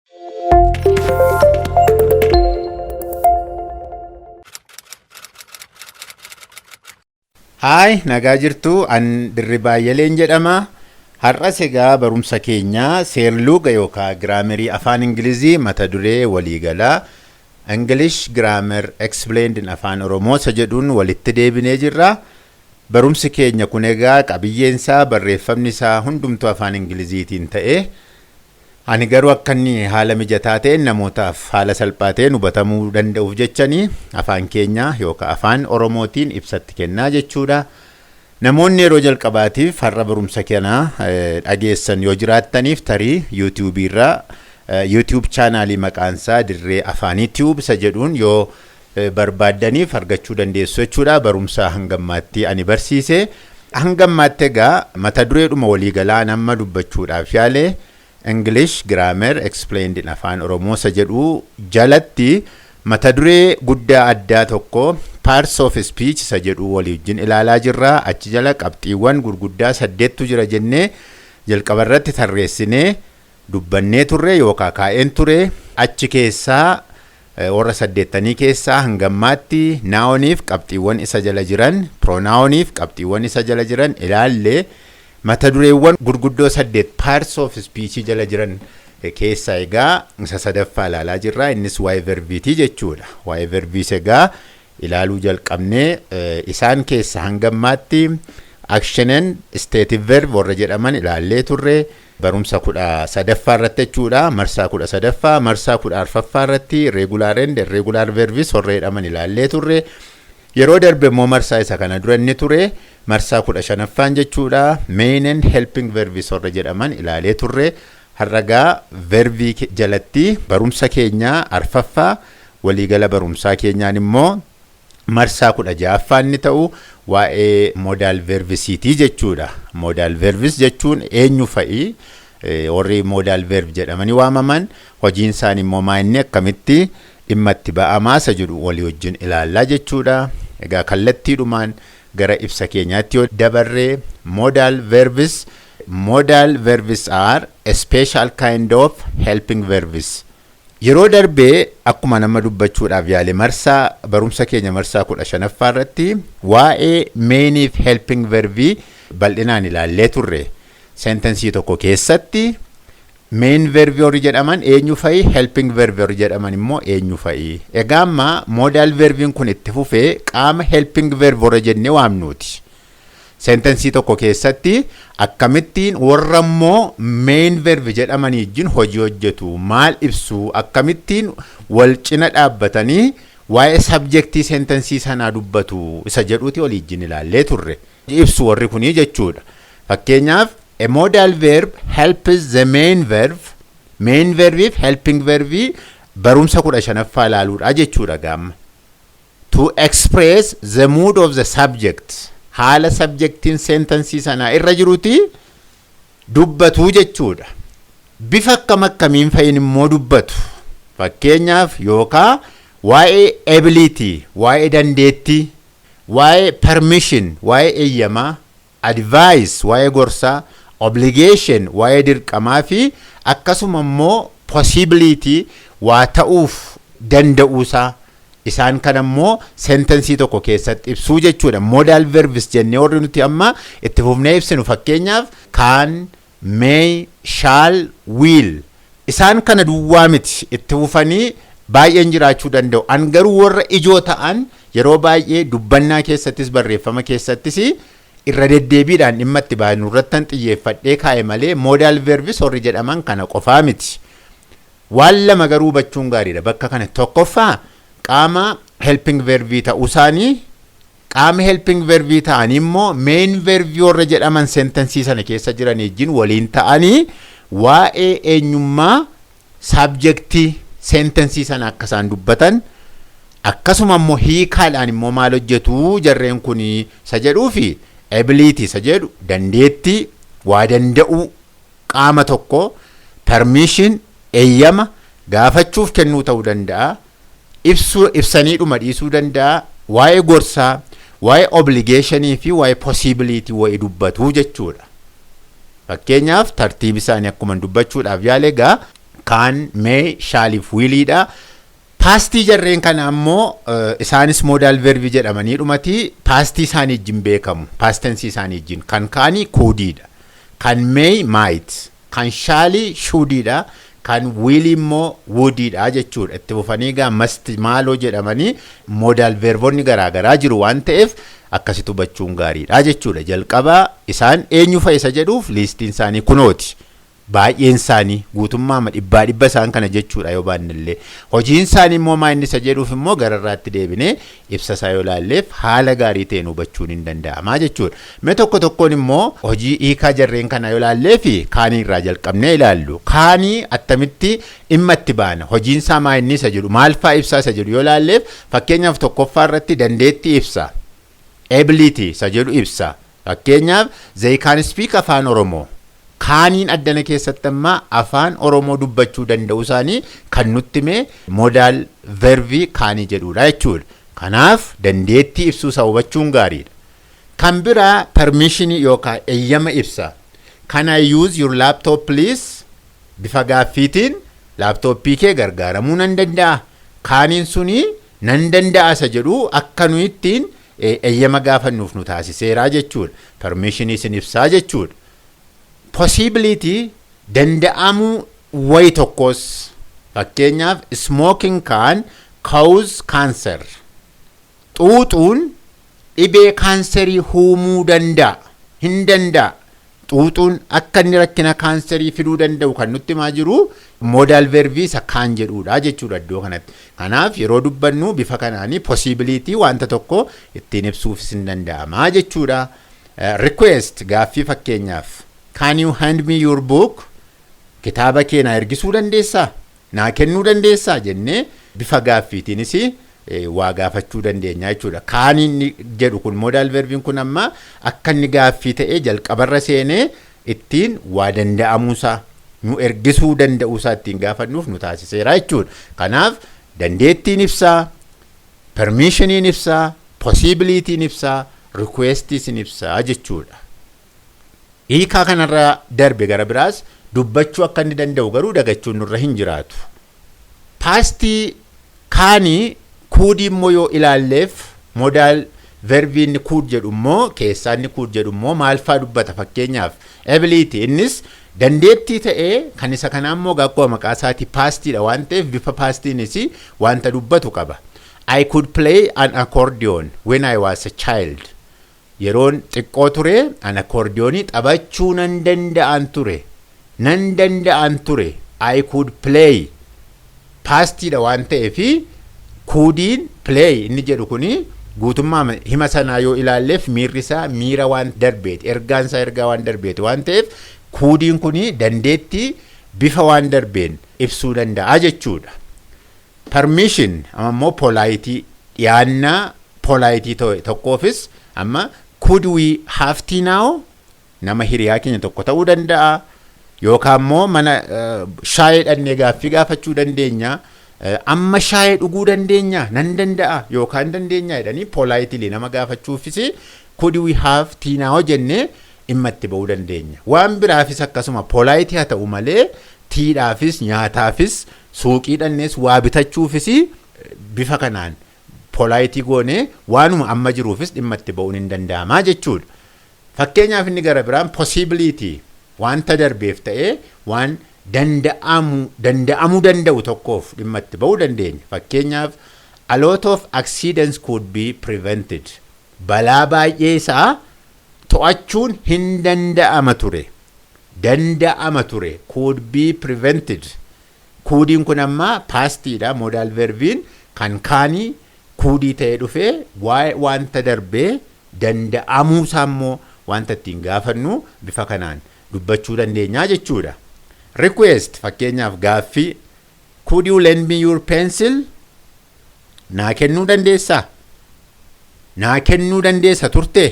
Hi, nagaa jirtu an Dirribaa Yeleen jedhama. Har'as egaa barumsa keenya seerluuga yookaan giraamerii afaan Ingilizii mata duree waliigalaa English Grammar Explained in Afaan Oromoo jedhuun walitti deebinee jirra. Barumsi keenya kun egaa qabiyyeen isaa barreeffamni isaa hundumtuu afaan Ingiliziitiin ta'e. Ani garuu akka inni haala mijataa ta'een namootaaf haala salphaa ta'een hubatamuu danda'uuf jechanii afaan keenya yookaan afaan Oromootiin ibsatti kennaa jechuudha. Namoonni yeroo jalqabaatiif har'a barumsa kana dhageessan yoo jiraattaniif tarii YouTube irraa YouTube chaanaalii maqaan isaa Dirree Afaanii Tube isa jedhuun yoo barbaaddaniif argachuu dandeessu jechuudha. Barumsa hangammaatti ani barsiise. Hangammaatti egaa mata dureedhuma waliigalaa amma dubbachuudhaaf yaale English Grammar Explained in Afaan Oromoo jedhu jalatti mata duree guddaa addaa tokko Parts of Speech jedhu waliin ilaalaa jirra. Achi jala qabxiiwwan gurguddaa 8tu jira jennee jalqabarratti tarreessinee dubbannee turre yookaan kaa'een ture. Achi keessaa warra 8 keessaa hangammaatti nouniif qabxiiwwan isa jala jiran, pronouniif qabxiiwwan isa jala jiran ilaallee mata dureewwan gurguddoo 8 parts of speech jala jiran keessaa egaa isa sadaffaa ilaalaa jirra. Innis waa'ee verbiitii jechuudha. Waa'ee verbiis egaa ilaaluu jalqabnee isaan keessa hangammaatti action and stative verb warra jedhaman ilaallee turre. Barumsa 13ffaa irratti jechuudha. Marsaa 13ffaa, marsaa 14ffaa irratti regular and irregular verbs warra jedhaman ilaallee turre. Yeroo darbe immoo marsaa isa kana dura inni ture marsaa 15ffaan jechuudha. Main and helping verbs warra jedhaman ilaalee turre. Har'agaa verbii jalatti barumsa keenya arfaffaa waliigala barumsaa keenyaan immoo marsaa 16ffaan inni ta'u waa'ee modal verbsiitii jechuudha. Modal verbs jechuun eenyu fa'i warri modal verb jedhamanii waamaman hojiin isaanii immoo maa'inni akkamitti dhimma itti ba'amaa isa jedhu walii wajjin ilaallaa jechuudha. Egaa kallattiidhumaan gara ibsa keenyaatti yoo dabarree modal verbs are a special kind of helping verbs. Yeroo darbee akkuma nama dubbachuudhaaf yaale marsaa barumsa keenya marsaa 15ffaa irratti waa'ee mainiif helping verbii bal'inaan ilaallee turre. Sentensii tokko keessatti main verbii warri jedhaman eenyu fa'i, helping verbii warri jedhaman immoo eenyu fa'i. Egaa amma modal verbiin kun itti fufee qaama helping verb warra jennee waamnuuti. Sentensii tokko keessatti akkamittiin warra immoo main verb jedhamanii wajjin hojii hojjetu, maal ibsu, akkamittiin wal cina dhaabbatanii waa'ee subjectii sentensii sanaa dubbatu isa jedhuuti waliin ilaallee turre. Ibsu warri kunii jechuudha. Fakkeenyaaf a modal verb helps the main verb if helping verbii barumsa 15ffaa ilaaluudha jechuudha gaamma. To express the mood of the subject. Haala subjectiin sentensii sanaa irra jiruti dubbatu jechuudha. Bifa akkamiin fa'iin immoo dubbatu. Fakkeenyaaf yookaan waa'ee ability, waa'ee dandeettii, waa'ee permission, waa'ee eeyyamaa, advice, waa'ee gorsaa, obligation, waa'ee dirqamaa fi akkasuma immoo possibility waa ta'uuf danda'uusaa. Isaan kan ammoo sentensii tokko keessatti ibsuu jechuudha. Modal verbs jennee warri nuti amma itti fufnee ibsinu fakkeenyaaf can, may, shall, will. Isaan kana duwwaa miti itti fufanii baay'een jiraachuu danda'u. An garuu warra ijoo ta'an yeroo baay'ee dubbannaa keessattis barreeffama keessattis irra deddeebiidhaan dhimma itti baanu irrattan xiyyeeffadhee kaa'e malee modal verbs warri jedhaman kana qofaa miti. Waan lama garuu hubachuun gaariidha. Bakka kana tokkoffaa qaama helping verbii ta'uu isaanii, qaama helping verbii ta'anii immoo main verbii warra jedhaman sentensii sana keessa jiran wajjin waliin ta'anii waa'ee eenyummaa subjectii sentensii sana akka isaan dubbatan akkasuma immoo hiikaadhaan immoo maal hojjetu jarreen kun isa jedhuu fi ability isa jedhu dandeettii waa danda'uu qaama tokko permission eeyyama gaafachuuf kennuu ta'uu danda'a. Ibsanii dhuma dhiisuu danda'a. Waa'ee gorsaa, waa'ee obligationii fi waa'ee possibility waa'ee dubbatu jechuudha. Fakkeenyaaf tartiibi isaanii akkuma dubbachuudhaaf yaale egaa Can, may, shaaliif wiiliidha. Paastii jarreen kana ammoo isaanis modal verbii jedhamanii dhumati paastii isaanii wajjin beekamu. Paastensii isaanii wajjin. Kan kaanii koodiidha. Kan may, might. Kan shaalii shouldidha. Kan wiilii immoo wouldidha jechuudha. Itti fufanii gaa must maaloo jedhamanii modal verboonni garaagaraa jiru waan ta'eef akkasitti hubachuun gaariidha jechuudha. Jalqabaa isaan eenyu fayyisa jedhuuf liistiin isaanii kunooti. Baay'een isaanii guutummaa dhibba isaan kana jechuudha yoo baannillee. Hojiin isaanii immoo maal isa jedhuuf immoo gararraatti deebinee ibsa isaa yoo laalleef haala gaarii ta'een hubachuun hin danda'ama jechuudha. Mee tokko tokkoon immoo hojii hiikaa jarreen kana yoo laalleefi kaanii irraa jalqabnee ilaallu. Kaanii attamitti dhimma itti baana. Hojiin isaa maal isa jedhu maal fa'aa ibsaa isa jedhu yoo laalleef fakkeenyaaf tokkoffaa irratti dandeettii ibsa. Ability isa jedhu ibsa. Fakkeenyaaf they can speak afaan Oromoo. Kaaniin addana keessatti amma afaan Oromoo dubbachuu danda'u isaanii kan nutti mee modal verbii kaanii jedhudha jechuudha. Kanaaf dandeettii ibsuu isaa hubachuun gaariidha. Kan biraa permissionii yookaan eeyyama ibsa. Can I use your laptop please? Bifa gaaffiitiin laaptooppii kee gargaaramuu nan danda'a. Kaaniin suni nan danda'a isa jedhu akka nu ittiin eeyyama gaafannuuf nu taasiseera jechuudha. Permissionii isin ibsaa jechuudha. Possibility danda'amuu wayi tokkos fakkeenyaaf smoking can cause cancer. Xuuxuun dhibee kaanserii uumuu danda'a. Hin danda'a. Xuuxuun akka inni rakkina kaanserii fiduu danda'u kan nutti himaa jiru modal verbii isa kaan jedhudha jechuudha iddoo kanatti. Kanaaf yeroo dubbannu bifa kanaanii possibility wanta tokko ittiin ibsuufis hin danda'ama jechuudha. Request gaaffii fakkeenyaaf. Can you hand me your book? Kitaaba kee na ergisuu dandeessaa? Naa kennuu dandeessaa jennee bifa gaaffiitiinis waa gaafachuu dandeenya jechuudha. Kaaniin jedhu kun modal verbiin kun amma akka inni gaaffii ta'ee jalqabarra seenee ittiin waa danda'amuusaa nu ergisuu danda'uusaa ittiin gaafannuuf nu taasiseera jechuudha. Kanaaf dandeettiin ibsaa, permissioniin ibsaa, possibility'n ibsaa, requestiisin ibsaa jechuudha. Hiikaa kanarraa darbe gara biraas dubbachuu akka inni danda'u garuu dagachuun nurra hin jiraatu. Paastii kaanii kuudii immoo yoo ilaalleef modal verbiin kuud jedhu immoo keessaa inni kuud jedhu immoo maal fa'aa dubbata fakkeenyaaf ability innis dandeettii ta'ee kan isa kanaa immoo gaggoo maqaa isaati paastiidha waan ta'eef bifa paastiinis wanta dubbatu qaba. I could play an accordion when I was a child. Yeroon xiqqoo ture an accordion taphachuu nan danda'an ture. I could play. Paastiidha waan ta'eef kuudiin play inni jedhu kuni guutummaa hima sanaa yoo ilaalleef miirri isaa miira waan darbeeti ergaan isaa ergaa waan darbeeti waan ta'eef kuudiin kuni dandeettii bifa waan darbeen ibsuu danda'a jechuudha. Permission ammoo polite dhiyaannaa polite tokkoofis amma could we have tea now? Nama hiriyaa keenya tokko ta'uu danda'a. Yookaan immoo mana shaayii dhannee gaaffii gaafachuu dandeenya. Amma shaayii dhuguu dandeenya nan danda'a yookaan dandeenya jedhanii politely nama gaafachuufis could we have tea now jennee dhimma itti ba'uu dandeenya. Waan biraafis akkasuma polite haa ta'u malee tiidhaafis nyaataafis suuqii dhannees waa bitachuufis bifa kanaan polite goone waanuma amma jiruufis dhimma itti ba'uun hin danda'ama jechuudha. Fakkeenyaaf inni gara biraan possibility wanta darbeef ta'ee waan danda'amuu danda'u tokkoof dhimma itti ba'uu dandeenya. Fakkeenyaaf a lot of accidents could be prevented. Balaa baay'ee isaa to'achuun hin danda'ama ture. Could be prevented. Kuudiin kun amma paastiidha modal verbiin kan kaanii kuudii ta'ee dhufee waa'ee wanta darbee danda'amuusaa immoo wanta ittiin gaafannu bifa kanaan dubbachuu dandeenyaa jechuudha. Request fakkeenyaaf gaaffii could you lend me your pencil? Naa kennuu dandeessa turte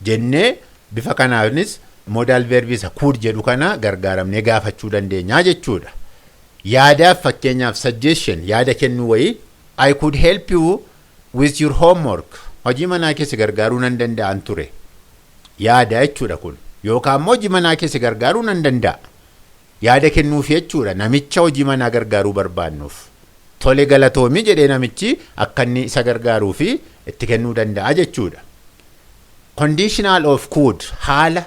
jennee bifa kanaanis modal verbii isa could jedhu kana gargaaramnee gaafachuu dandeenyaa jechuudha. Yaadaaf fakkeenyaaf suggestion yaada kennuu wayii I could help you with your homework. Hojii manaa keessa gargaaruu nan danda'an ture. Yaada jechuudha kun. Yookaan immoo hojii manaa keessa gargaaruu nan danda'a. yaada kennuuf jechuudha namicha hojii manaa gargaaruu barbaannuuf tole galatoomii jedhee namichi akka inni isa gargaaruu fi itti kennuu danda'a jechuudha. Conditional of could haala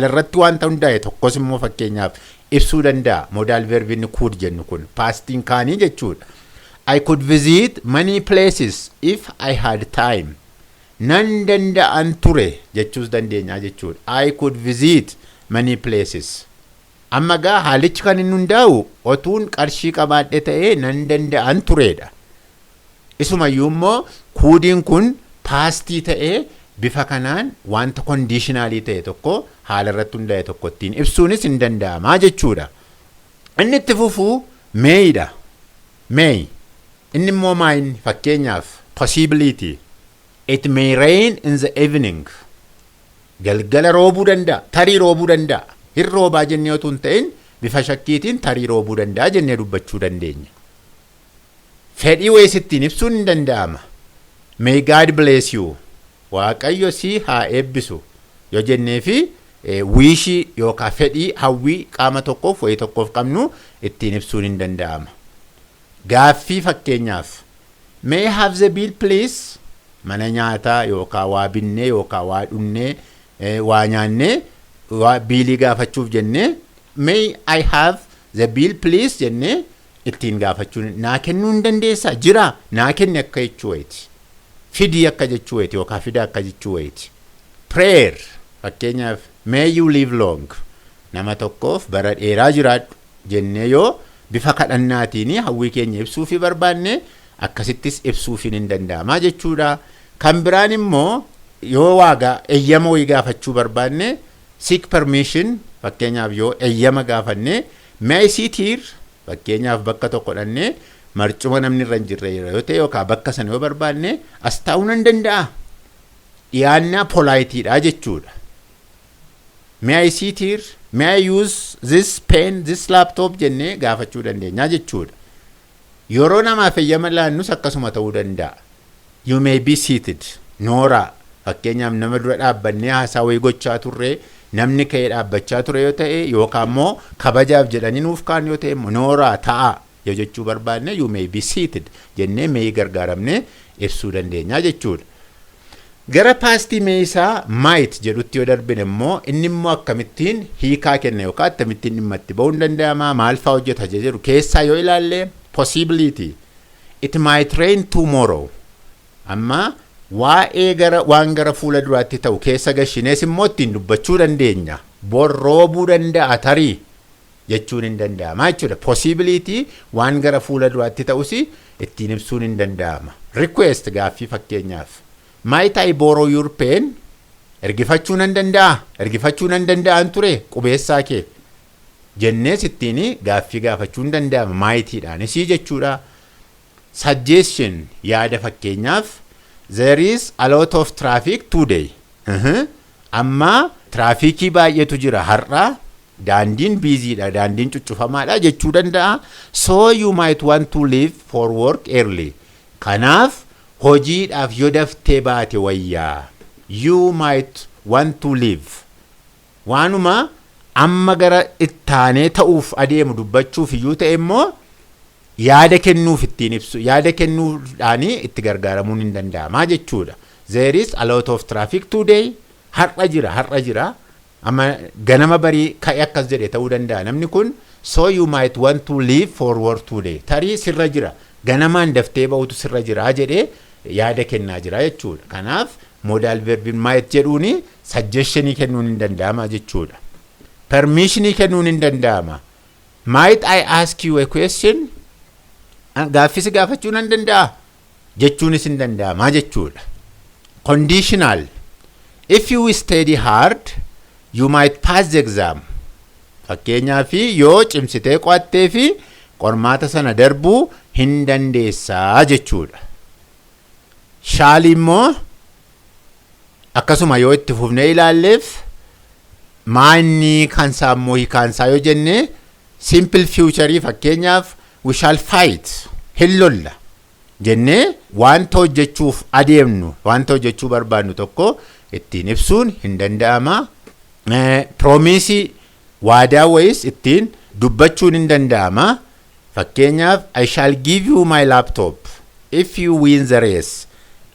irratti wanta hundaa'e tokkos immoo fakkeenyaaf ibsuu danda'a modal verb inni could jennu kun pastiin kaanii jechuudha. I could visit many places if I had time. Nan danda'an ture jechuus dandeenya jechuudha. I could visit many places. Amma gaa haalichi kan inni hundaa'u otuun qarshii qabaadhe ta'ee nan danda'an turedha. Isumayyuu immoo couldin kun pastii ta'ee bifa kanaan wanta conditionalii ta'e tokko haala irratti hundaa'e tokko ittiin ibsuunis hin danda'amaa jechuudha. Inni itti fufuu may'dha. May. Inni immoo maal fakkeenyaaf possibility. It may rain in the evening. Galgala roobuu danda'a. Tarii roobuu danda'a. Hin roobaa jennee otoo hin ta'in bifa shakkiitiin tarii roobuu danda'a jennee dubbachuu dandeenya. Fedhii weessittiin ibsuun hin danda'ama. May God bless you. Waaqayyo si haa eebbisu yoo jennee fi wiishii yookaan fedhii hawwii qaama tokkoof wayii tokkoof qabnu ittiin ibsuun hin danda'ama. Gaaffii fakkeenyaaf may I have the bill please. Mana nyaataa yookaan waa binnee yookaan waa dhunnee waa nyaannee waa biilii gaafachuuf jennee may I have the bill please jennee ittiin gaafachuun naa kennuu hin dandeessaa jira naa kenni akka jechuu wayiiti. Fidii akka jechuu wayiiti yookaan fida akka jechuu wayiiti. Prayer fakkeenyaaf may you live long. Nama tokkoof bara dheeraa jiraadhu jennee yoo bifa kadhannaatiin hawwii keenya ibsuu fi barbaanne akkasittis ibsuufiin hin danda'amaa jechuudha. Kan biraan immoo yoo waagaa eeyyama wayii gaafachuu barbaanne seek permission fakkeenyaaf yoo eeyyama gaafanne may I sit here fakkeenyaaf bakka tokko dhannee marcuma namni irra hin jirre yoo ta'e yookaan bakka sana yoo barbaanne as taa'uu nan danda'a. Dhiyaannaa politeedha jechuudha. May I sit here? May I use this pen, this laptop jennee gaafachuu dandeenya jechuudha. Yeroo namaaf eeyyama laannus akkasuma ta'uu danda'a. You may be seated. Noora fakkeenyaaf nama dura dhaabbannee haasaa wayii gochaa turre namni ka'ee dhaabbachaa ture yoo ta'e yookaan immoo kabajaaf jedhanii nuuf kaan yoo ta'e noora ta'a yoo jechuu barbaanne you may be seated jennee may gargaaramne ibsuu dandeenya jechuudha. Gara paastii meesaa might jedhutti yoo darbine immoo inni immoo akkamittiin hiikaa kenna yookaan akkamittiin dhimma itti ba'uu hin danda'ama maal fa'aa hojjeta jedhu keessaa yoo ilaalle possibility. It might rain tomorrow. Amma waan gara fuula duraatti ta'u keessa gashinees immoo ittiin dubbachuu dandeenya. Bor roobuu danda'a tarii jechuun hin danda'ama jechuudha. Possibility waan gara fuula duraatti ta'us ittiin ibsuun hin danda'ama. Request gaaffii fakkeenyaaf. Might I borrow your pen? Ergifachuu nan danda'a. Ergifachuu nan danda'an ture qubeessaa kee. Jennees ittiin gaaffii gaafachuu hin danda'ama mightidhaanis jechuudha. Suggestion yaada fakkeenyaaf there is a lot of traffic today. Amma traafikii baay'eetu jira har'a daandiin biiziidha daandiin cuccufamaadha jechuu danda'a. So you might want to leave for work early. Kanaaf hojiidhaaf yoo daftee baate wayyaa. You might want to leave. Waanuma amma gara ittaanee ta'uuf adeemu dubbachuuf iyyuu ta'e immoo yaada kennuuf ittiin ibsu yaada kennuudhaanii itti gargaaramuun hin danda'amaa jechuudha. There is a lot of traffic today. Har'a jira. Amma ganama barii ka'e akkas jedhe ta'uu danda'a namni kun. So you might want to leave for work today. Tarii sirra jira. Ganamaan daftee ba'utu sirra jira jedhee yaada kennaa jira jechuudha. Kanaaf modal verbiin might jedhuuni suggestionii kennuun hin danda'ama jechuudha. Permissionii kennuun hin danda'ama. Might I ask you a question? Gaaffisi gaafachuu nan danda'a jechuunis hin danda'ama jechuudha. Conditional. If you study hard, you might pass the exam. Fakkeenyaaf yoo cimsitee qo'attee fi qormaata sana darbuu hin dandeessaa jechuudha. Shall immoo akkasuma yoo itti fufnee ilaalleef maanni kansaa immoo hiikaansaa yoo jenne simple future fakkeenyaaf we shall fight hin lolla jennee wanta hojjechuuf adeemnu wanta hojjechuu barbaannu tokko ittiin ibsuun hin danda'ama. Promise waadaa wayiis ittiin dubbachuun hin danda'ama. Fakkeenyaaf I shall give you my laptop if you win the race.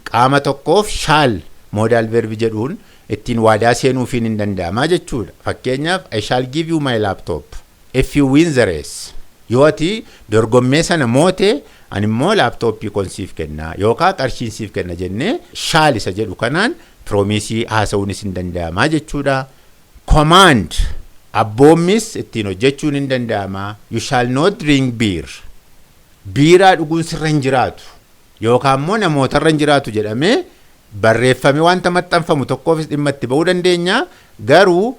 Qaama tokkoof shall modal verb jedhuun ittiin waadaa seenuufiin hin danda'ama jechuudha. Fakkeenyaaf I shall give you my laptop if you win the race. Yoo ati dorgommee sana moote ani immoo laaptooppii kon siif kenna yookaan qarshiin siif kenna jennee shall isa jedhu kanaan piroomisii haasa'uunis hin danda'ama jechuudha. Command abboommis ittiin hojjechuun hin danda'ama. You shall not drink beer. Biiraa dhuguun sirra hin jiraatu yookaan immoo namoota irra hin jiraatu jedhamee barreeffame wanta maxxanfamu tokkoofis dhimma itti ba'uu dandeenya. Garuu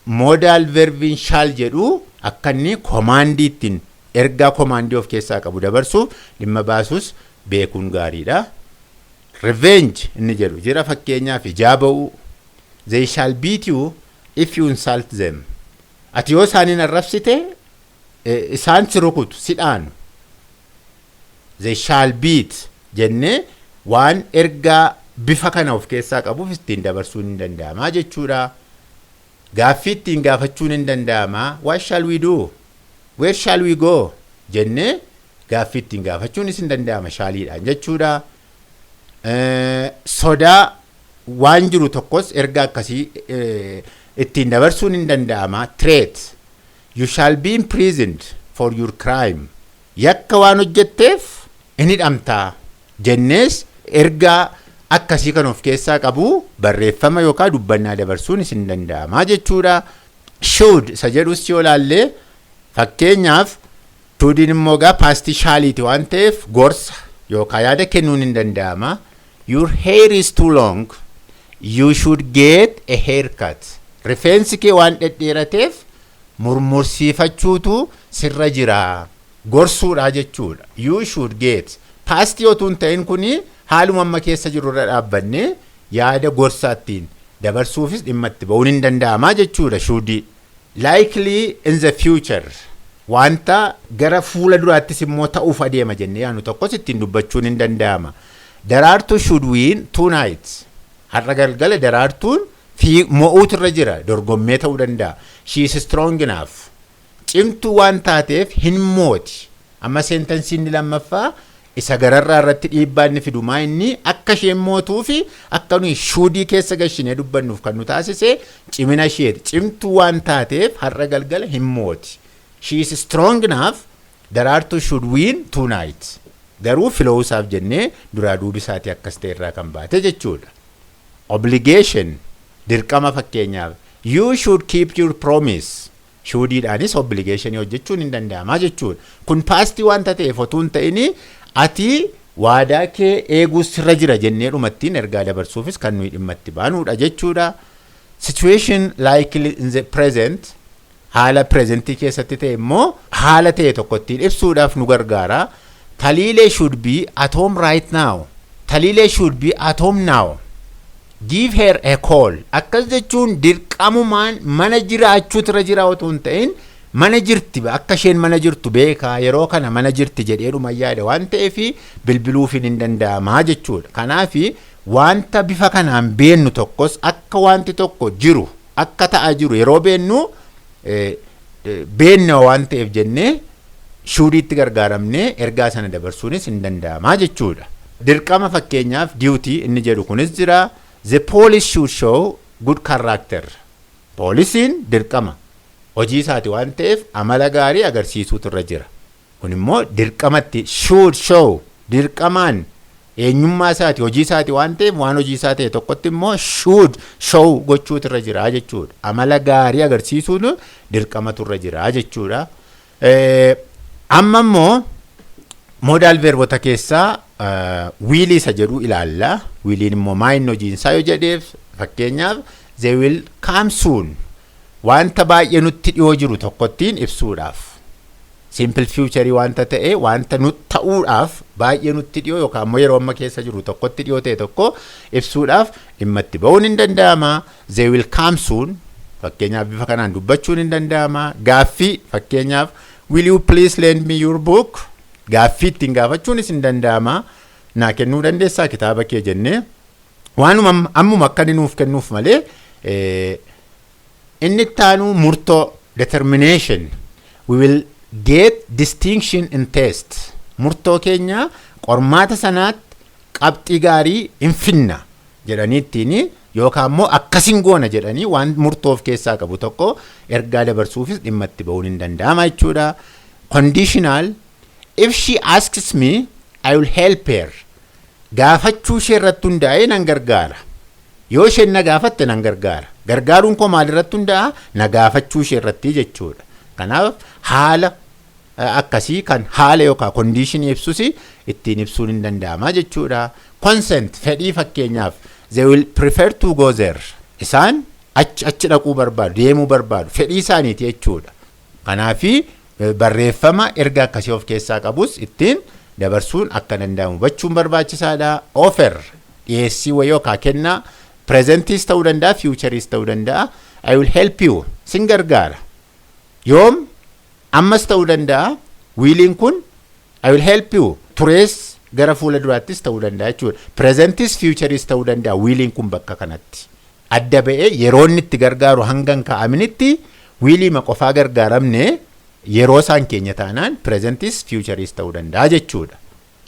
modal verbiin shall jedhu akka inni commandii ittiin ergaa commandii of keessaa qabu dabarsuuf dhimma baasus beekuun gaariidha. Revenge inni jedhu jira. Fakkeenyaaf ijaa ba'uu. They shall beat you if you insult them. Ati yoo isaaniin arrabsite isaan si rukutu si dhaanu. They shall beat jennee waan ergaa bifa kana of keessaa qabuuf ittiin dabarsuun hin danda'ama jechuudha. Gaaffii ittiin gaafachuun hin danda'ama. What shall we do? Where shall we go? Jennee gaaffii ittiin gaafachuunis hin danda'ama shaaliidhaan jechuudha. Sodaa waan jiru tokkos ergaa akkasii ittiin dabarsuun hin danda'ama. Threat. You shall be imprisoned for your crime. Yakka waan hojjetteef in hidhamtaa jennees ergaa akkasii kan of keessaa qabu barreeffama yookaan dubbannaa dabarsuunis hin danda'ama jechuudha. Should isa jedhus yoo ilaalle fakkeenyaaf shouldin immoo gaa paastii shaaliiti waan ta'eef gorsa yookaan yaada kennuun hin danda'ama. Your hair is too long. You should get a haircut. Rifeensi kee waan dhedheerateef murmursiifachuutu sirra jira. Gorsuudha jechuudha. You should get. Paastii otuun ta'in kuni haaluma amma keessa jirurra dhaabbanne yaada gorsaattiin dabarsuufis dhimma itti ba'uun hin danda'ama jechuudha. Should. Likely in the future. Wanta gara fuula duraattis immoo ta'uuf adeema jennee yaanu tokkos ittiin dubbachuun hin danda'ama. Daraartuu should win tonight. Har'a galgala daraartuun mo'uutu irra jira. Dorgommee ta'uu danda'a. She is strong enough. Cimtuu waan taateef hin mooti. Amma seentansiin lammaffaa isa gararraa irratti dhiibbaa inni fidumaa inni akka isheen mootuu fi akka nuyi shuudii keessa gashinee dubbannuuf kan nu taasise cimina isheeti. Cimtuu waan taateef har'a galgala hin mooti. She is strong enough. Daraartuu should win tonight. Garuu filoosaaf jennee duraa duubisaatii akkas ta'e irraa kan baate jechuudha. Obligation. Dirqama fakkeenyaaf. You should keep your promise. Shuudiidhaanis obligation hojjechuun hin danda'ama jechuudha. Kun paastii wanta ta'eef otuu hin ta'ini ati waadaa kee eeguus sirra jira jennee dhumattiin ergaa dabarsuufis kan nuyi dhimma itti baanuudha jechuudha. Situation likely in the present. Haala presentii keessatti ta'e immoo haala ta'e tokko ittiin ibsuudhaaf nu gargaara. Taliilee should be at home right now. Taliilee should be at home now. Give her a call. Akkas jechuun dirqamumaan mana jiraachuutu irra jira otoo hin ta'in mana jirti akka isheen mana jirtu beekaa yeroo kana mana jirti jedheedhuma yaada waan ta'eef bilbiluuf hin danda'amaa jechuudha. Kanaaf wanta bifa kanaan beennu tokkos akka wanti tokko jiru akka ta'aa jiru yeroo beennu beenna waan ta'eef jennee shuudiitti gargaaramnee ergaa sana dabarsuunis hin danda'amaa jechuudha. Dirqama fakkeenyaaf duty inni jedhu kunis jira. The police should show good character. Poolisiin dirqama hojii isaati waan ta'eef amala gaarii agarsiisuutu irra jira. Kun immoo dirqamatti should show dirqamaan eenyummaa isaati hojii isaati waan ta'eef waan hojii isaa ta'e tokkotti immoo should show gochuutu irra jira jechuudha. Amala gaarii agarsiisuun dirqamatu irra jira jechuudha. Amma immoo modal verbota keessaa wiilii isa jedhu ilaalla. Wiiliin immoo maayinni hojiinsaa yoo jedheef fakkeenyaaf they will come soon. Wanta baay'ee nutti dhiyoo jiru tokkottiin ibsuudhaaf. Simple future wanta ta'e wanta nutti ta'uudhaaf baay'ee nutti dhiyoo yookaan immoo yeroo amma keessa jiru tokkotti dhiyoo ta'e tokko ibsuudhaaf dhimma itti ba'uun hin danda'ama. They will come soon. Fakkeenyaaf bifa kanaan dubbachuun hin danda'ama. Gaaffii fakkeenyaaf will you please lend me your book? Gaaffii ittiin gaafachuunis hin danda'ama. Naa kennuu dandeessaa kitaaba kee jennee waanuma ammuma akka nuuf kennuuf malee inni ittaanu murtoo determination we will get distinction in test. Murtoo keenya qormaata sanaatti qabxii gaarii hin finna jedhaniittiin yookaan immoo akkasin goona jedhanii waan murtoof keessaa qabu tokko ergaa dabarsuufis dhimma itti ba'uun hin danda'ama jechuudha. Conditional, if she asks me, I will help her. Gaafachuu ishee irratti hundaa'ee nan gargaara. Yoo isheen na gaafatte nan gargaara. Gargaaruun koo maal irratti hundaa'a? Na gaafachuu ishee irratti jechuudha. Kanaaf haala akkasii kan haala yookaan condition ibsus ittiin ibsuun hin danda'ama jechuudha. Consent, fedhii fakkeenyaaf they will prefer to go there. Isaan achi dhaquu barbaadu, deemuu barbaadu, fedhii isaaniiti jechuudha. Kanaafi barreeffama erga akkasii of keessaa qabus ittiin dabarsuun akka danda'amu hubachuun barbaachisaadha. Offer, dhiyeessii wayii yookaan kennaa presentiis ta'uu danda'a, futureis ta'uu danda'a. I will help you, sin gargaara. Yoom ammas ta'uu danda'a. Wiiliin kun I will help you, turees gara fuula duraattis ta'uu danda'a jechuudha. Presentis futureis ta'uu danda'a wiiliin kun bakka kanatti. Adda ba'ee yeroo inni itti gargaaru hangan kaa'aminitti wiilii qofaa gargaaramne yeroo isaan keenya taanaan presentis futureis ta'uu danda'a jechuudha.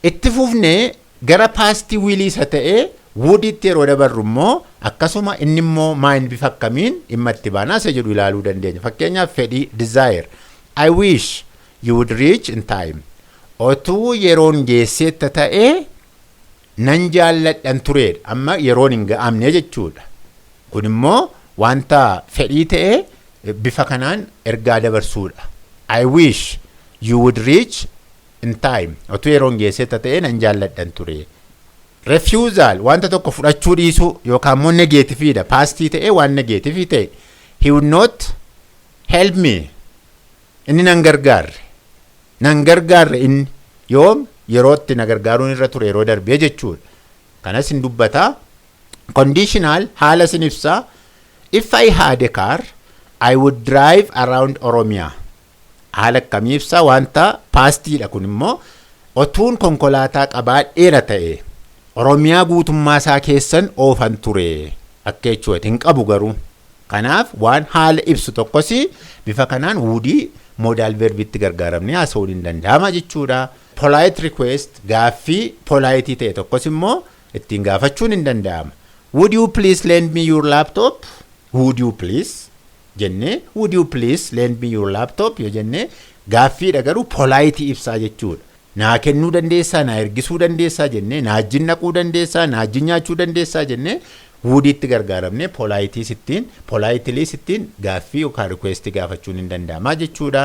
Itti fufnee gara paastii wiilii isa ta'ee woodiitti yeroo dabarru immoo akkasuma inni immoo maayin bifa akkamiin dhimma itti baanaa isa jedhu ilaaluu dandeenya. Fakkeenyaaf fedhii desire. I wish you would reach in time. Otuu yeroon geesseetta ta'ee nan jaalladhan tureedha. Amma yeroon hin ga'amne jechuudha. Kun immoo wanta fedhii ta'ee bifa kanaan ergaa dabarsuudha. I wish you would reach in time. Otuu yeroon geesseetta ta'ee nan jaalladhan ture. Refusal, wanta tokko fudhachuu dhiisuu yookaan immoo negativeidha. Paastii ta'ee waan negativii ta'e. He would not help me. Inni nan gargaarre. Nan gargaarre inni yoom yerootti na gargaaruun irra ture yeroo darbee jechuudha. Kanas hin dubbata. Conditional, haala sin ibsa. If I had a car, I would drive around Oromiyaa. Haala akkamii ibsa wanta paastiidha kun immoo otuun konkolaataa qabaadheera ta'e Oromiyaa guutummaa isaa keessan oofan ture akka jechuudha. Hin qabu garuu. Kanaaf waan haala ibsu tokkos bifa kanaan woodii modal verbitti gargaaramne haasa'uun hin danda'ama jechuudha. Polite request, gaaffii polite ta'e tokkos immoo ittiin gaafachuun hin danda'ama. Would you please lend me your laptop? Would you please jenne would you please lend me your laptop yoo jenne gaaffiidha garuu polite ibsaa jechuudha. Naa kennuu dandeessaa, naa ergisuu dandeessaa jenne, naa wajjin naquu dandeessaa, naa wajjin nyaachuu dandeessaa jenne woodiitti gargaaramne politely sittiin gaaffii yookaan request gaafachuun hin danda'ama jechuudha.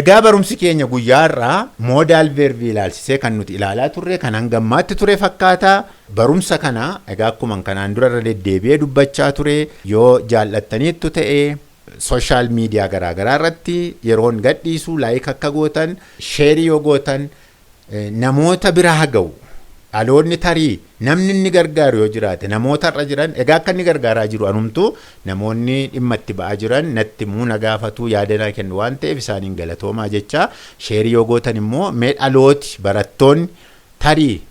Egaa barumsi keenya guyyaarraa modal verbii ilaalchisee kan nuti ilaalaa turre kan hangammaatti ture fakkaata. Barumsa kana egaa akkuma kanaan dura irra deddeebi'ee dubbachaa ture yoo jaallattaniittu ta'e social media garaagaraa irratti yeroon gadhiisu like akka gootan, share yoo gootan namoota biraa haa ga'u. Dhaloonni tarii namni inni gargaaru yoo jiraate namoota irra jiran egaa akka inni gargaaraa jiru anumtu namoonni dhimma itti ba'aa jiran natti muuna gaafatu yaada kennu waan ta'eef isaaniin galatoomaa jecha sheerii yoo gootan immoo mee dhalooti barattoonni tarii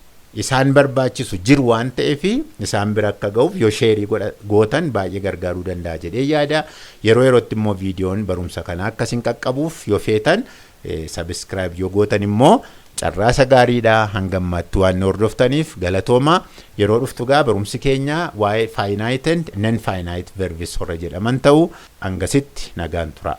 isaan barbaachisu jiru waan ta'eef isaan bira akka ga'uuf yoo sheerii gootan baay'ee gargaaruu danda'a jedhee yaada. Yeroo yerootti immoo viidiyoon barumsa kanaa akkasiin qaqqabuuf yoo feetan subscribe yoo gootan immoo carraasa gaariidha. Hangammaatti waan hordoftaniif galatooma. Yeroo dhuftu gaa barumsi keenya waa'ee finite and non finite verbs horra jedhaman ta'u hangasitti nagaan tura.